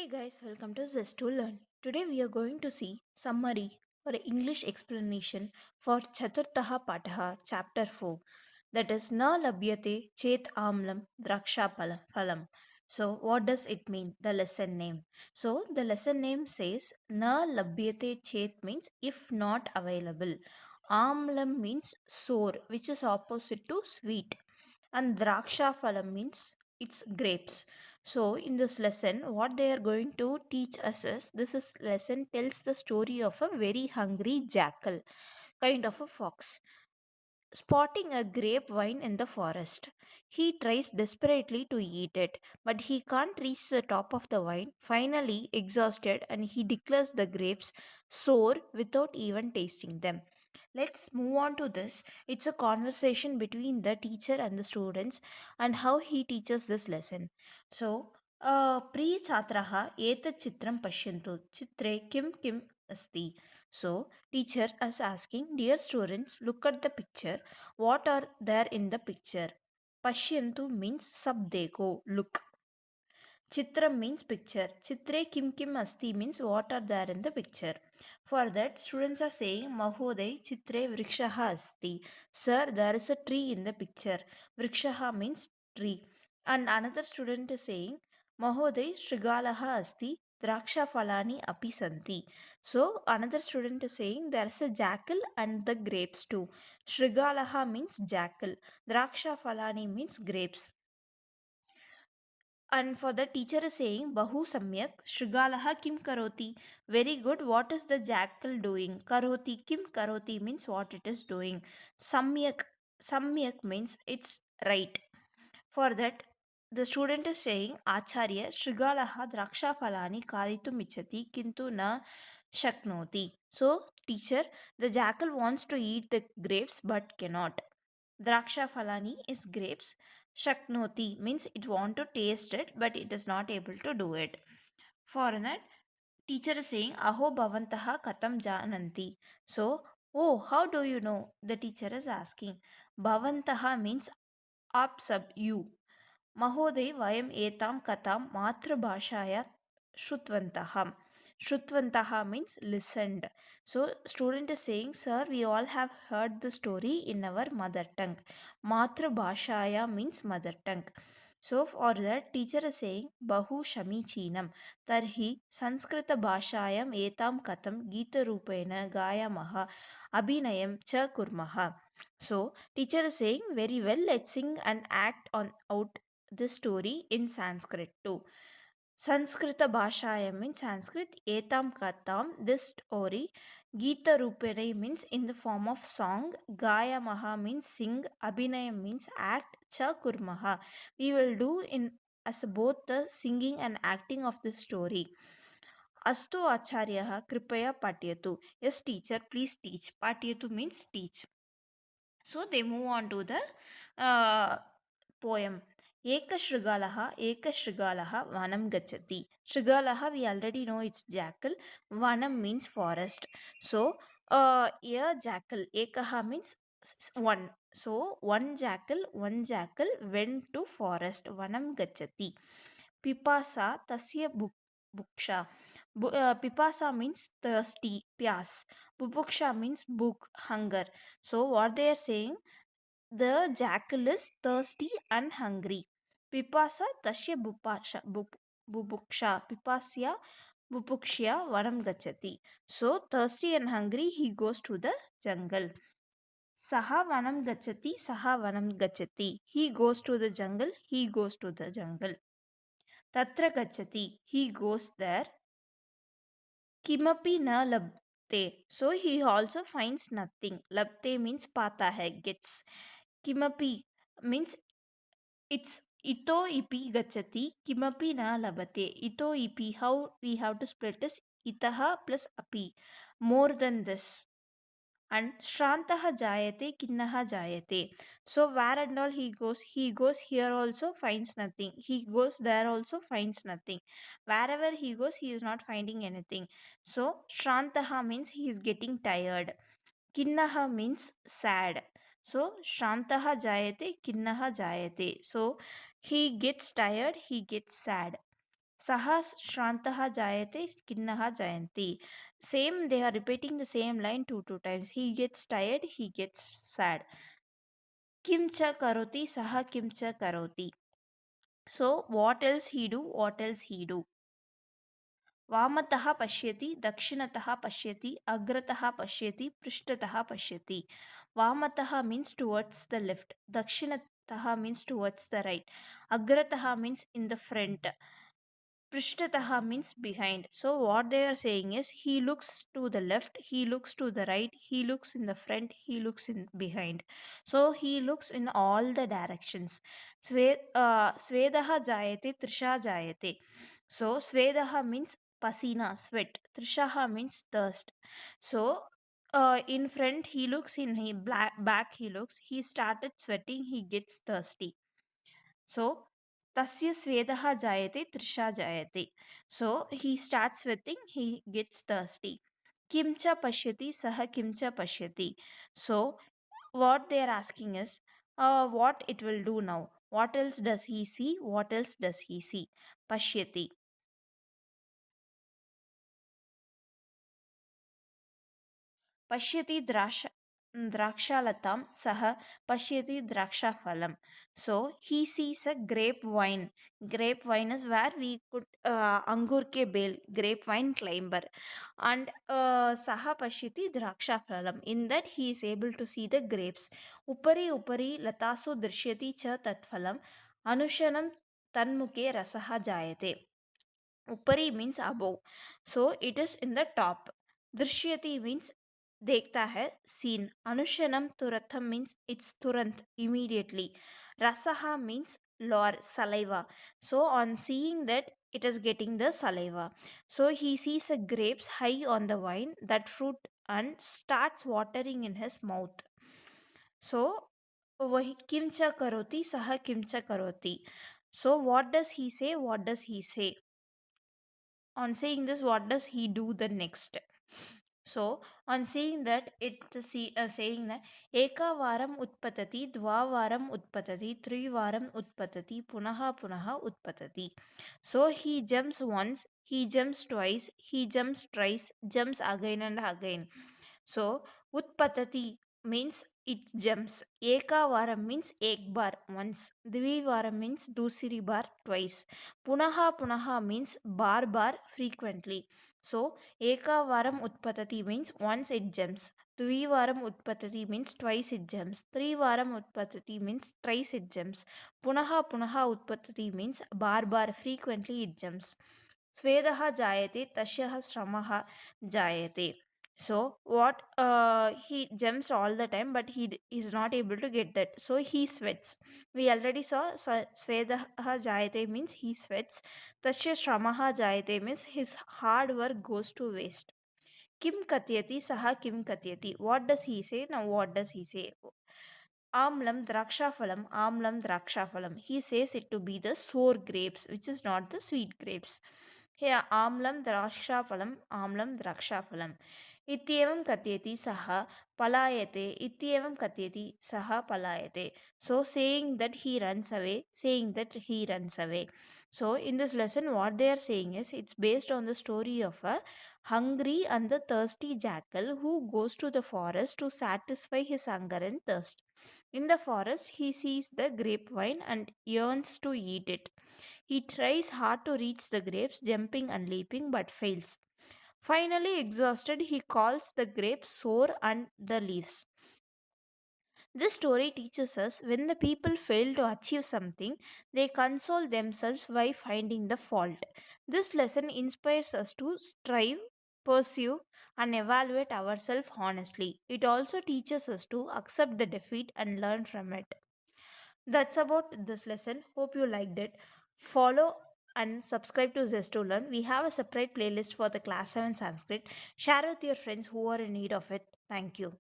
Hey guys, welcome to Zest to Learn. Today we are going to see summary or English explanation for Chaturthaha Pataha chapter 4, that is Na Labhyate Chet Amlam Drakshaphalam. So what does it mean, the lesson name? So the lesson name says Na Labhyate Chet means if not available. Amlam means sour, which is opposite to sweet, and Drakshaphalam means it's grapes. So in this lesson, what they are going to teach us is this lesson tells the story of a very hungry jackal, kind of a fox, spotting a grapevine in the forest. He tries desperately to eat it, but he can't reach the top of the vine. Finally, exhausted, and he declares the grapes sour without even tasting them. Let's move on to this. It's a conversation between the teacher and the students and how he teaches this lesson. So, प्रिय छात्राः एतत् चित्रं पश्यन्तु चित्रे किं किम् अस्ति. So teacher is asking, dear students, look at the picture. What are there in the picture? Pashyantu means sab dekho, look. Chitram means picture. Chitre kim kim asti means what are there in the picture. For that, students are saying, Mahoday Chitre Vrikshaha asti. Sir, there is a tree in the picture. Vrikshaha means tree. And another student is saying, Mahoday Shrigalaha asti. Draksha Falani api santi. So another student is saying there is a jackal and the grapes too. Shrigalaha means jackal. Draksha Falani means grapes. And for the teacher is saying, Bahu Samyak, Shrigalaha Kim Karoti. Very good. What is the jackal doing? Karoti, Kim Karoti means what it is doing. Samyak means it's right. For that, the student is saying, Acharya, Shrigalaha Draksha Falani Karitu Michati Kintu Na Shaknoti. So, teacher, the jackal wants to eat the grapes but cannot. Draksha Falani is grapes. Shaknoti means it want to taste it but it is not able to do it. For that, teacher is saying Aho Bhavantaha Katam Jananti. So, oh, how do you know? The teacher is asking. Bhavantaha means up sub you. Mahoday vayam etam katam matrabhashaya shrutvantaha. Shrutvantaha means listened. So student is saying, sir, we all have heard the story in our mother tongue. Matrabhashaya means mother tongue. So for that, teacher is saying, Bahu Shamichinam. Tarhi Sanskrita Bhashayam etam katam Gita Rupena Gayamaha Abhinayam cha kurmaha. So teacher is saying, very well, let's sing and act on out this story in Sanskrit too. Sanskrita Bhashayam means Sanskrit, Etam Katam, this story, Gita Rupere means in the form of song, Gaya Maha means sing, Abhinayam means act, Cha Kurmaha. We will do in as both the singing and acting of the story. Astu Acharyaha Kripaya Patyatu. Yes, teacher, please teach. Patyatu means teach. So they move on to the poem. Ekashrigalaha vanam gachati. Shrigalaha, we already know it's jackal. Vanam means forest. So a jackal, ekaha means one. So one jackal went to forest. Vanam gachati. Pipasa tasya buksha. Pipasa means thirsty, pyas. Bubuksha means book, hunger. So what they are saying, the jackal is thirsty and hungry. Pipasa tasya bubuksha. Pipasya bubukshya vanam gachati. So thirsty and hungry, he goes to the jungle. Saha vanam gachati. He goes to the jungle. He goes to the jungle. Tatra gachati. He goes there. Kimapi na labte. So he also finds nothing. Labte means pata hai, gets. Kimapi means it's ito ipi gachati, kimapi na labate. Ito ipi, how we have to split this? Itaha plus api. More than this. And Shrantaha Jayate, Kinnaha Jayate. So where and all he goes here also finds nothing. He goes there also finds nothing. Wherever he goes, he is not finding anything. So Shrantaha means he is getting tired. Kinnaha means sad. So Shrantaha Jayate, Kinnaha Jayate. So he gets tired, he gets sad. Saha Shrantaha Jayate, Skinnaha Jayanti. Same, they are repeating the same line two times. He gets tired, he gets sad. Kimcha karoti, saha kimcha karoti. So, what else he do? What else he do? वामतः पश्यति दक्षिणतः पश्यति अग्रतः पश्यति पृष्ठतः पश्यति वामतः means towards the left dakshinatah means towards the right agratah means in the front Prishtataha means behind. So what they are saying is he looks to the left, he looks to the right, he looks in the front, he looks in behind. So he looks in all the directions. Svedaha jayate, trisha jayate. So Svedaha means pasina, sweat. Trishaha means thirst. So in front he looks, in back he looks, he started sweating, he gets thirsty. So Tasya Svedaha Jayate Trisha Jayate. So he starts sweating, he gets thirsty. Kimcha Pashyati Saha Kimcha Pashyati. So what they are asking is what it will do now. What else does he see? What else does he see? Pashyati. Pashyati Drakshalatam Saha Pashyati Drakshaphalam. So he sees a grapevine. Grapevine is where we could Angur ke bel, grapevine climber. And Saha Pashyati Drakshaphalam. In that he is able to see the grapes. Upari Upari Latasu Drishyati Cha Tatphalam. Anushanam Tanmuke Rasaha Jayate. Upari means above. So it is in the top. Drishyati means देखता है seen. Anushanam turatham means it's turant immediately. Rasaha means lore saliva. So on seeing that it is getting the saliva. So he sees a grapes high on the vine, that fruit, and starts watering in his mouth. So वही किमचा करोति सह किमचा करोति. So what does he say? What does he say? On saying this, what does he do the next? So, on seeing that, saying that Ekavaram utpatati, Dvavaram utpatati, Trivaram utpatati, Punaha Punaha utpatati. So, he jumps once, he jumps twice, he jumps thrice, jumps again and again. So, utpatati means it jumps. Ekavaram means ek bar once. Dvivaram means dusiri bar twice. Punaha Punaha means bar frequently. So, Ekavaram utpatati means once it jumps. Dvivaram utpatati means twice it jumps. Trivaram utpatati means thrice it jumps. Punaha Punaha utpatati means bar frequently it jumps. Svedaha jayate tasyaha shramaha jayate. So what he jumps all the time, but he is not able to get that. So he sweats. We already saw Svedaha jayate means he sweats. Tasya shramaha jayate means his hard work goes to waste. Kim katyati saha kim katyati. What does he say? Now what does he say? Amlam Drakshaphalam. He says it to be the sour grapes, which is not the sweet grapes. Here, Amlam Drakshaphalam. Ityevam katyeti saha palayate, Ityevam katyeti saha palayate. So, saying that he runs away, saying that he runs away. So, in this lesson, what they are saying is it's based on the story of a hungry and the thirsty jackal who goes to the forest to satisfy his hunger and thirst. In the forest, he sees the grapevine and yearns to eat it. He tries hard to reach the grapes, jumping and leaping, but fails. Finally, exhausted, he calls the grapes sour and the leaves. This story teaches us when the people fail to achieve something, they console themselves by finding the fault. This lesson inspires us to strive, pursue, and evaluate ourselves honestly. It also teaches us to accept the defeat and learn from it. That's about this lesson. Hope you liked it. Follow and subscribe to Zest to Learn. We have a separate playlist for the Class 7 Sanskrit. Share with your friends who are in need of it. Thank you.